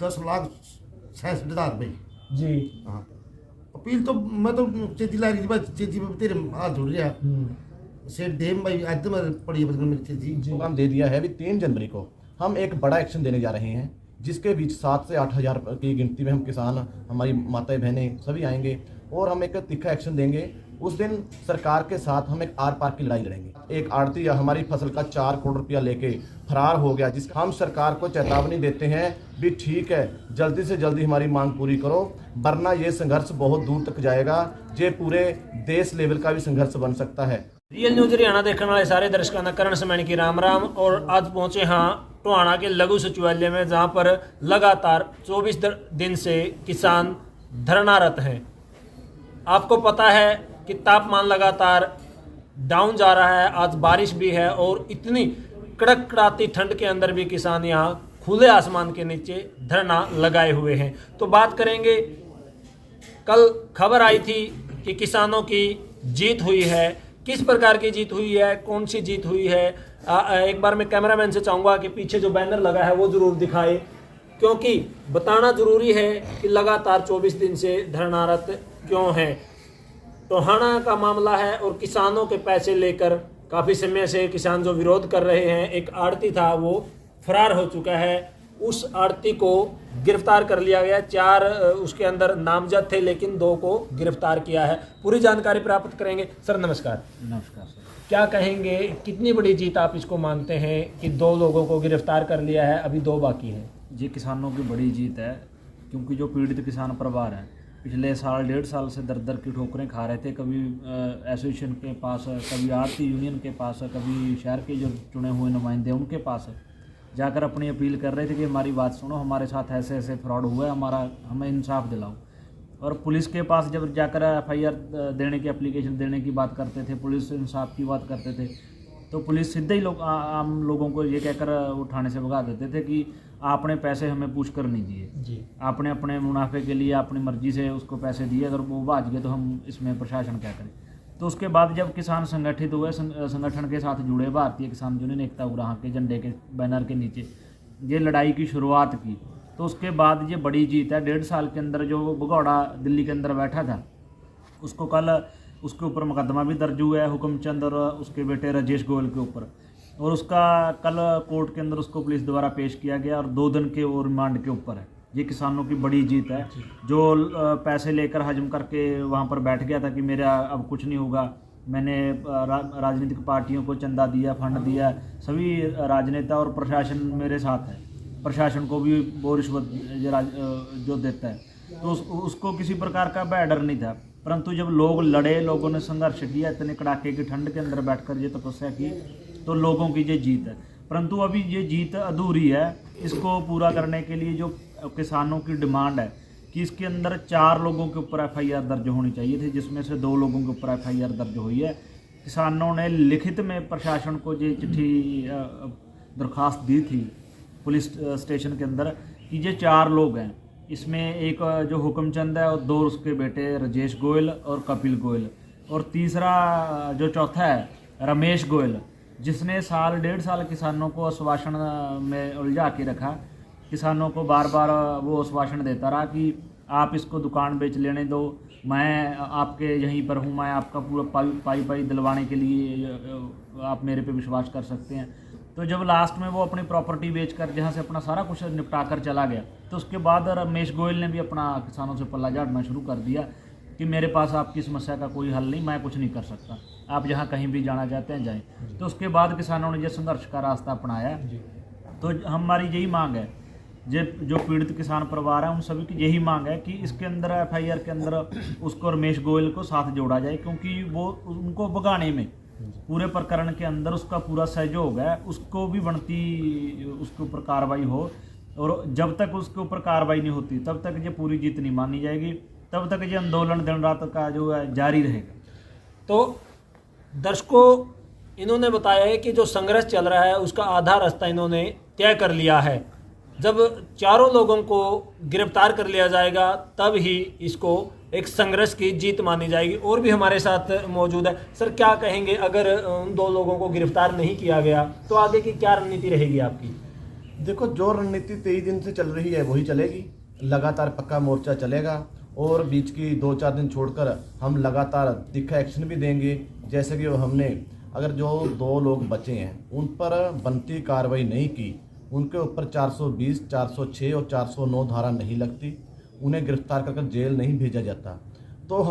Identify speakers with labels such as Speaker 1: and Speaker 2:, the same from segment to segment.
Speaker 1: 10,67,000
Speaker 2: जी।
Speaker 1: हाँ, अपील तो मैं तो चेती ला रही थी, बस चेती में तेरे हाथ जुड़ गया सेठ डेम भाई आज तो मैं पड़ी बदल मेरी चेती
Speaker 3: प्रोग्राम दे दिया है। अभी 3 जनवरी को हम एक बड़ा एक्शन देने जा रहे हैं, जिसके बीच 7 से 8 हज़ार की गिनती में हम किसान, हमारी माताएं बहनें सभी आएंगे और हम एक तीखा एक्शन देंगे। उस दिन सरकार के साथ हम एक आर पार की लड़ाई लड़ेंगे। एक आड़ती हमारी फसल का 4 करोड़ रुपया लेके फरार हो गया, जिस हम सरकार को चेतावनी देते हैं भी ठीक है, जल्दी से जल्दी हमारी मांग पूरी करो, वरना ये संघर्ष बहुत दूर तक जाएगा। ये पूरे देश लेवल का भी संघर्ष बन सकता है।
Speaker 2: रियल न्यूज हरियाणा देखने वाले सारे दर्शकों का करण समैन की राम राम। और आज पहुंचे हाँ टोहाना के लघु सचिवालय में, जहां पर लगातार 24 दिन से किसान धरनारत हैं। आपको पता है कि तापमान लगातार डाउन जा रहा है, आज बारिश भी है और इतनी कड़कड़ाती ठंड के अंदर भी किसान यहाँ खुले आसमान के नीचे धरना लगाए हुए हैं। तो बात करेंगे, कल खबर आई थी कि किसानों की जीत हुई है। किस प्रकार की जीत हुई है, कौन सी जीत हुई है, एक बार मैं कैमरामैन से चाहूँगा कि पीछे जो बैनर लगा है वो ज़रूर दिखाए, क्योंकि बताना ज़रूरी है कि लगातार 24 दिन से धरनारत क्यों हैं। टोहाना का मामला है और किसानों के पैसे लेकर काफ़ी समय से किसान जो विरोध कर रहे हैं, एक आड़ती था वो फरार हो चुका है। उस आड़ती को गिरफ्तार कर लिया गया। 4 उसके अंदर नामजद थे, लेकिन 2 को गिरफ्तार किया है। पूरी जानकारी प्राप्त करेंगे। सर नमस्कार।
Speaker 4: नमस्कार सर।
Speaker 2: क्या कहेंगे, कितनी बड़ी जीत आप इसको मानते हैं कि 2 लोगों को गिरफ्तार कर लिया है, अभी 2 बाकी हैं?
Speaker 4: ये किसानों की बड़ी जीत है, क्योंकि जो पीड़ित किसान परिवार हैं पिछले साल 1.5 साल से दर दर की ठोकरें खा रहे थे। कभी एसोसिएशन के पास, कभी आड़ती यूनियन के पास, कभी शहर के जो चुने हुए नुमाइंदे उनके पास जाकर अपनी अपील कर रहे थे कि हमारी बात सुनो, हमारे साथ ऐसे ऐसे फ्रॉड हुआ है, हमें इंसाफ दिलाओ। और पुलिस के पास जब जाकर FIR देने की एप्लीकेशन देने की बात करते थे, पुलिस इंसाफ की बात करते थे, तो पुलिस सीधे ही आम लोगों को ये कहकर वो थाने से भगा देते थे कि आपने पैसे हमें पूछ कर नहीं दिए, आपने अपने मुनाफे के लिए अपनी मर्जी से उसको पैसे दिए, अगर वो भाज गए तो हम इसमें प्रशासन क्या करें। तो उसके बाद जब किसान संगठित हुए, संगठन के साथ जुड़े, भारतीय किसान यूनियन एकता उग्राह के झंडे के बैनर के नीचे ये लड़ाई की शुरुआत की, तो उसके बाद ये बड़ी जीत है। 1.5 साल के अंदर जो भगौड़ा दिल्ली के अंदर बैठा था, उसको कल उसके ऊपर मुकदमा भी दर्ज हुआ है, हुक्मचंद और उसके बेटे राजेश गोयल के ऊपर, और उसका कल कोर्ट के अंदर उसको पुलिस द्वारा पेश किया गया और 2 दिन के और रिमांड के ऊपर है। ये किसानों की बड़ी जीत है। जो पैसे लेकर हजम करके वहाँ पर बैठ गया था कि मेरा अब कुछ नहीं होगा, मैंने राजनीतिक पार्टियों को चंदा दिया, फंड दिया, सभी राजनेता और प्रशासन मेरे साथ है, प्रशासन को भी वो रिश्वत जो देता है, तो उसको किसी प्रकार का भय डर नहीं था। परंतु जब लोग लड़े, लोगों ने संघर्ष किया, इतने कड़ाके की ठंड के अंदर बैठकर ये तपस्या की, तो लोगों की ये जीत है। परंतु अभी ये जीत अधूरी है। इसको पूरा करने के लिए जो किसानों की डिमांड है कि इसके अंदर 4 लोगों के ऊपर FIR दर्ज होनी चाहिए थी, जिसमें से 2 लोगों के ऊपर FIR दर्ज हुई है। किसानों ने लिखित में प्रशासन को ये चिट्ठी दरख्वास्त दी थी पुलिस स्टेशन के अंदर कि ये 4 लोग हैं, इसमें एक जो हुक्मचंद है और 2 उसके बेटे राजेश गोयल और कपिल गोयल, और तीसरा जो चौथा है रमेश गोयल, जिसने 1.5 साल किसानों को आश्वासन में उलझा के रखा। किसानों को बार बार वो आश्वासन देता रहा कि आप इसको दुकान बेच लेने दो, मैं आपके यहीं पर हूँ, मैं आपका पूरा पाई दिलवाने के लिए आप मेरे पे विश्वास कर सकते हैं। तो जब लास्ट में वो अपनी प्रॉपर्टी बेचकर जहाँ से अपना सारा कुछ निपटा कर चला गया, तो उसके बाद रमेश गोयल ने भी अपना किसानों से पल्ला झाड़ना शुरू कर दिया कि मेरे पास आपकी समस्या का कोई हल नहीं, मैं कुछ नहीं कर सकता, आप जहाँ कहीं भी जाना चाहते हैं जाएं। तो उसके बाद किसानों ने जो संघर्ष का रास्ता अपनाया, तो हमारी यही मांग है, जो पीड़ित किसान परिवार है उन सभी की यही मांग है कि इसके अंदर FIR के अंदर उसको रमेश गोयल को साथ जोड़ा जाए, क्योंकि वो उनको भगाने में पूरे प्रकरण के अंदर उसका पूरा सहयोग है, उसको भी बनती उसके ऊपर कार्रवाई हो, और जब तक उसके ऊपर कार्रवाई नहीं होती तब तक ये पूरी जीत नहीं मानी जाएगी, तब तक ये आंदोलन दिन रात का जो है जारी रहेगा।
Speaker 2: तो दर्शकों, इन्होंने बताया है कि जो संघर्ष चल रहा है उसका आधा रास्ता इन्होंने तय कर लिया है। जब 4 लोगों को गिरफ्तार कर लिया जाएगा तब ही इसको एक संघर्ष की जीत मानी जाएगी। और भी हमारे साथ मौजूद है। सर क्या कहेंगे, अगर उन 2 लोगों को गिरफ्तार नहीं किया गया तो आगे की क्या रणनीति रहेगी आपकी?
Speaker 3: देखो, जो रणनीति 23 दिन से चल रही है वही चलेगी। लगातार पक्का मोर्चा चलेगा और बीच की 2-4 दिन छोड़कर हम लगातार तीखा एक्शन भी देंगे। जैसे कि हमने अगर जो 2 लोग बचे हैं उन पर बनती कार्रवाई नहीं की, उनके ऊपर 420, 406 और 409 धारा नहीं लगती, उन्हें गिरफ्तार कर जेल नहीं भेजा जाता, तो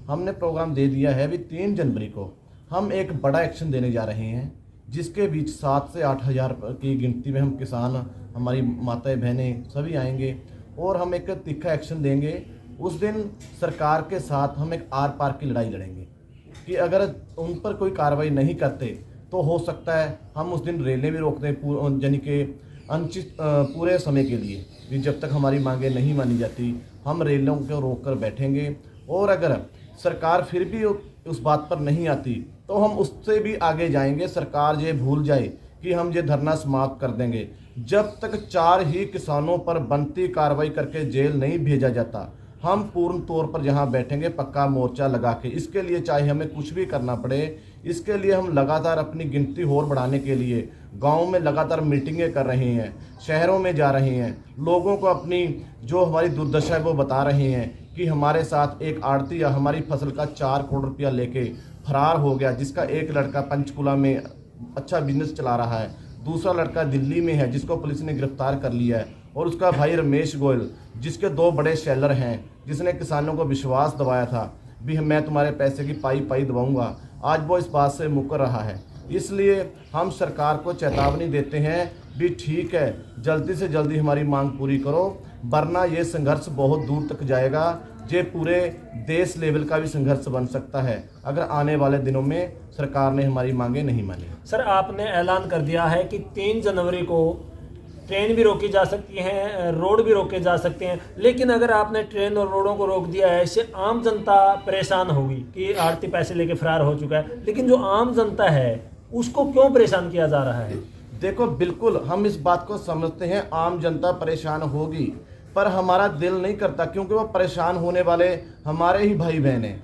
Speaker 3: हमने प्रोग्राम दे दिया है। अभी 3 जनवरी को हम एक बड़ा एक्शन देने जा रहे हैं, जिसके बीच 7 से 8 हज़ार की गिनती में हम किसान, हमारी माताएं बहनें सभी आएंगे और हम एक तीखा एक्शन देंगे। उस दिन सरकार के साथ हम एक आर पार की लड़ाई लड़ेंगे कि अगर उन पर कोई कार्रवाई नहीं करते तो हो सकता है हम उस दिन रेलें भी रोक दें, यानी कि अनिश्चित पूरे समय के लिए, कि जब तक हमारी मांगें नहीं मानी जाती हम रेलों को रोक कर बैठेंगे। और अगर सरकार फिर भी उस बात पर नहीं आती तो हम उससे भी आगे जाएंगे। सरकार ये भूल जाए कि हम ये धरना समाप्त कर देंगे जब तक 4 ही किसानों पर बनती कार्रवाई करके जेल नहीं भेजा जाता। हम पूर्ण तौर पर यहाँ बैठेंगे पक्का मोर्चा लगा के। इसके लिए चाहे हमें कुछ भी करना पड़े, इसके लिए हम लगातार अपनी गिनती और बढ़ाने के लिए गाँव में लगातार मीटिंगें कर रहे हैं, शहरों में जा रहे हैं, लोगों को अपनी जो हमारी दुर्दशा है वो बता रहे हैं कि हमारे साथ एक आड़ती या हमारी फसल का 4 करोड़ रुपया लेके फरार हो गया, जिसका एक लड़का पंचकुला में अच्छा बिजनेस चला रहा है, दूसरा लड़का दिल्ली में है जिसको पुलिस ने गिरफ्तार कर लिया है, और उसका भाई रमेश गोयल जिसके 2 बड़े सेलर हैं, जिसने किसानों को विश्वास दिवाया था भी मैं तुम्हारे पैसे की पाई पाई दबाऊंगा, आज वो इस बात से मुकर रहा है। इसलिए हम सरकार को चेतावनी देते हैं भी ठीक है, जल्दी से जल्दी हमारी मांग पूरी करो, वरना ये संघर्ष बहुत दूर तक जाएगा। ये पूरे देश लेवल का भी संघर्ष बन सकता है अगर आने वाले दिनों में सरकार ने हमारी मांगें नहीं मानी।
Speaker 2: सर, आपने ऐलान कर दिया है कि 3 जनवरी को ट्रेन भी रोकी जा सकती हैं, रोड भी रोके जा सकते हैं, लेकिन अगर आपने ट्रेन और रोडों को रोक दिया है, इससे आम जनता परेशान होगी कि आड़ती पैसे लेके फरार हो चुका है, लेकिन जो आम जनता है उसको क्यों परेशान किया जा रहा है?
Speaker 3: देखो, बिल्कुल हम इस बात को समझते हैं, आम जनता परेशान होगी, पर हमारा दिल नहीं करता क्योंकि वो परेशान होने वाले हमारे ही भाई बहन हैं,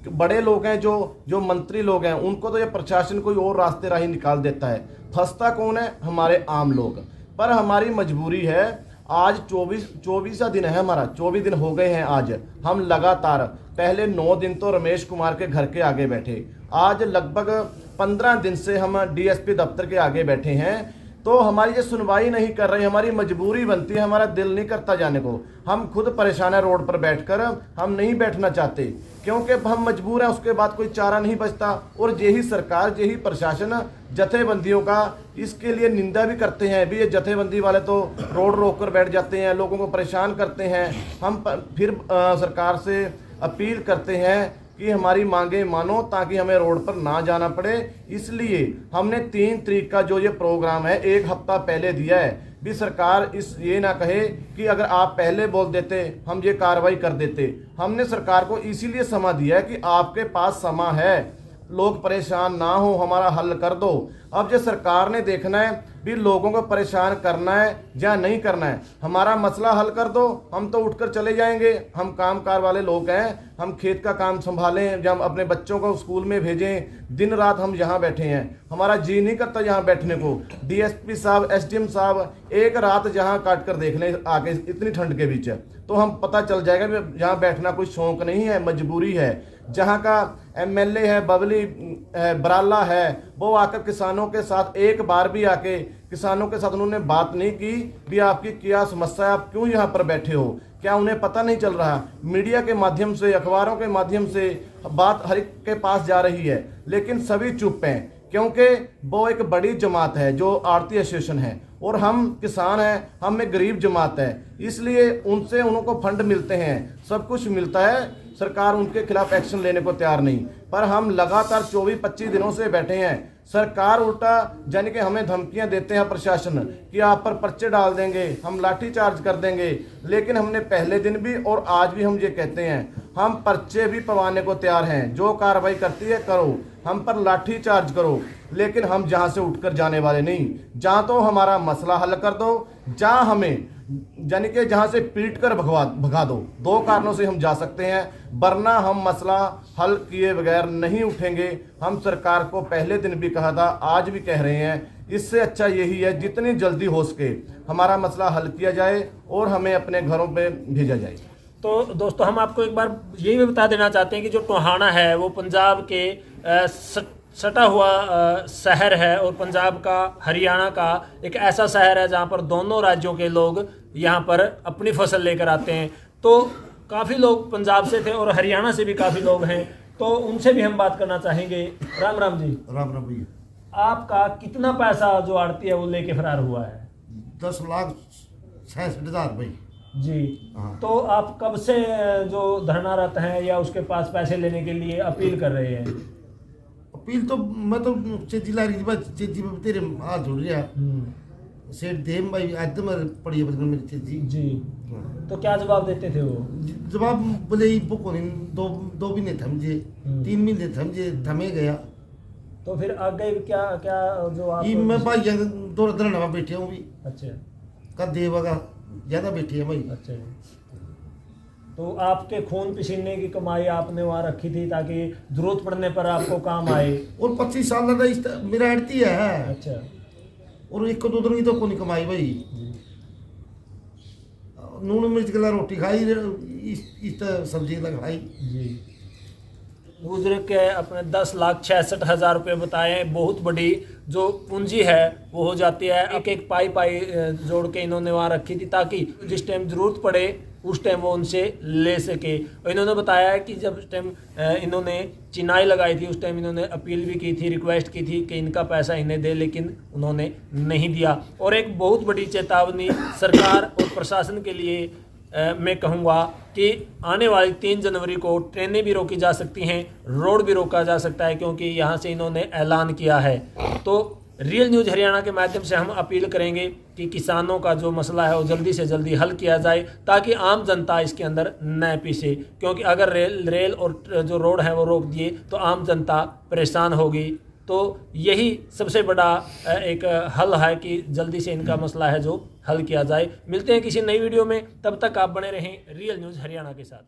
Speaker 3: बड़े लोग हैं, जो मंत्री लोग हैं, उनको तो ये प्रशासन कोई और रास्ते राही निकाल देता है। फंसता कौन है? हमारे आम लोग। पर हमारी मजबूरी है, आज 24वां दिन है हमारा, 24 दिन हो गए हैं आज। हम लगातार पहले 9 दिन तो रमेश कुमार के घर के आगे बैठे, आज लगभग 15 दिन से हम डीएसपी दफ्तर के आगे बैठे हैं, तो हमारी ये सुनवाई नहीं कर रही। हमारी मजबूरी बनती है, हमारा दिल नहीं करता जाने को, हम खुद परेशान है रोड पर बैठकर, हम नहीं बैठना चाहते क्योंकि हम मजबूर हैं, उसके बाद कोई चारा नहीं बचता। और यही सरकार, यही प्रशासन जथेबंदियों का इसके लिए निंदा भी करते हैं भी ये जथेबंदी वाले तो रोड रोक कर बैठ जाते हैं, लोगों को परेशान करते हैं। हम फिर सरकार से अपील करते हैं कि हमारी मांगें मानो ताकि हमें रोड पर ना जाना पड़े। इसलिए हमने 3 तारीख का जो ये प्रोग्राम है 1 हफ्ता पहले दिया है भी सरकार ये ना कहे कि अगर आप पहले बोल देते हम ये कार्रवाई कर देते। हमने सरकार को इसीलिए समय दिया है कि आपके पास समय है, लोग परेशान ना हो, हमारा हल कर दो। अब जो सरकार ने देखना है भी लोगों को परेशान करना है या नहीं करना है, हमारा मसला हल कर दो, हम तो उठकर चले जाएंगे। हम कामकार वाले लोग हैं, हम खेत का काम संभालें, जब अपने बच्चों को स्कूल में भेजें, दिन रात हम यहाँ बैठे हैं, हमारा जी नहीं करता यहाँ बैठने को। डीएसपी साहब, एसडीएम साहब एक रात जहाँ काट कर देख लें आके इतनी ठंड के बीच, तो हम पता चल जाएगा कि यहाँ बैठना कोई शौक नहीं है, मजबूरी है। जहाँ का एमएलए है, बबली बराला है, वो आकर किसानों के साथ एक बार भी आके किसानों के साथ उन्होंने बात नहीं की भी आपकी क्या समस्या है, आप क्यों यहाँ पर बैठे हो, क्या उन्हें पता नहीं चल रहा? मीडिया के माध्यम से, अखबारों के माध्यम से बात हर एक के पास जा रही है, लेकिन सभी चुप हैं क्योंकि वो एक बड़ी जमात है जो आड़ती एसोसिएशन है और हम किसान हैं, हम एक गरीब जमात है, इसलिए उनसे उनको फंड मिलते हैं, सब कुछ मिलता है, सरकार उनके खिलाफ एक्शन लेने को तैयार नहीं। पर हम लगातार 24-25 दिनों से बैठे हैं, सरकार उल्टा यानी कि हमें धमकियां देते हैं प्रशासन कि आप पर पर्चे डाल देंगे, हम लाठी चार्ज कर देंगे। लेकिन हमने पहले दिन भी और आज भी हम ये कहते हैं, हम पर्चे भी पवाने को तैयार हैं, जो कार्रवाई करती है करो, हम पर लाठी चार्ज करो, लेकिन हम जहां से उठकर जाने वाले नहीं। जहां तो हमारा मसला हल कर दो, जहां हमें यानी कि जहां से पीट कर भगा दो। 2 कारणों से हम जा सकते हैं, वरना हम मसला हल किए बगैर नहीं उठेंगे। हम सरकार को पहले दिन भी कहा था, आज भी कह रहे हैं, इससे अच्छा यही है जितनी जल्दी हो सके हमारा मसला हल किया जाए और हमें अपने घरों पे भेजा जाए।
Speaker 2: तो दोस्तों हम आपको एक बार यही भी बता देना चाहते हैं कि जो टोहाना है वो पंजाब के सटा हुआ शहर है और पंजाब का हरियाणा का एक ऐसा शहर है जहाँ पर दोनों राज्यों के लोग यहाँ पर अपनी फसल लेकर आते हैं। तो काफ़ी लोग पंजाब से थे और हरियाणा से भी काफ़ी लोग हैं, तो उनसे भी हम बात करना चाहेंगे। राम राम जी।
Speaker 1: राम राम भैया।
Speaker 2: आपका कितना पैसा जो आड़ती है वो लेके फरार हुआ है?
Speaker 1: 10,66,000 भाई
Speaker 2: जी।
Speaker 1: हाँ।
Speaker 2: तो आप कब से जो धरनारत हैं या उसके पास पैसे लेने के लिए अपील कर रहे हैं?
Speaker 1: अपील तो मैं तो चेती ला रही थी भाई, चेती में तेरे हाथ जुड़ रहा सेठ देम भाई आज तो मेरे पड़ी है बदल मेरी चेती
Speaker 2: जी। तो क्या जवाब देते थे वो?
Speaker 1: जवाब बोले ही बुक नहीं, दो महीने थमजे, 3 महीने थमजे, थमे गया।
Speaker 2: तो फिर आगे क्या क्या जो आप
Speaker 1: ये मैं भाई दो धरना बैठे हूँ भी।
Speaker 2: अच्छा
Speaker 1: का देवगा ज्यादा बैठी है भाई।
Speaker 2: अच्छा। तो आपके खून पसीने की कमाई आपने वहाँ रखी थी ताकि जरूरत पड़ने पर आपको काम आए।
Speaker 1: और 25 साल लगा मेरा अड़ती है।
Speaker 2: अच्छा।
Speaker 1: और एक को 2 दिन की तो कोई कमाई भाई। नून मिर्च गला रोटी खाई, इस सब्जी लगा खाई
Speaker 2: जी। गुजरे के अपने 10,66,000 रुपये बताए। बहुत बड़ी जो पूंजी है वो हो जाती है। एक एक पाई जोड़ के इन्होंने वहाँ रखी थी ताकि जिस टाइम ज़रूरत पड़े उस टाइम वो उनसे ले सके। और इन्होंने बताया है कि जब टाइम इन्होंने चिनाई लगाई थी उस टाइम इन्होंने अपील भी की थी, रिक्वेस्ट की थी कि इनका पैसा इन्हें दे, लेकिन उन्होंने नहीं दिया। और एक बहुत बड़ी चेतावनी सरकार और प्रशासन के लिए मैं कहूँगा कि आने वाली 3 जनवरी को ट्रेनें भी रोकी जा सकती हैं, रोड भी रोका जा सकता है, क्योंकि यहाँ से इन्होंने ऐलान किया है। तो रियल न्यूज़ हरियाणा के माध्यम से हम अपील करेंगे कि किसानों का जो मसला है वो जल्दी से जल्दी हल किया जाए ताकि आम जनता इसके अंदर न पीसे, क्योंकि अगर रेल और जो रोड है वो रोक दिए तो आम जनता परेशान होगी। तो यही सबसे बड़ा एक हल है कि जल्दी से इनका मसला है जो हल किया जाए। मिलते हैं किसी नई वीडियो में, तब तक आप बने रहें रियल न्यूज़ हरियाणा के साथ।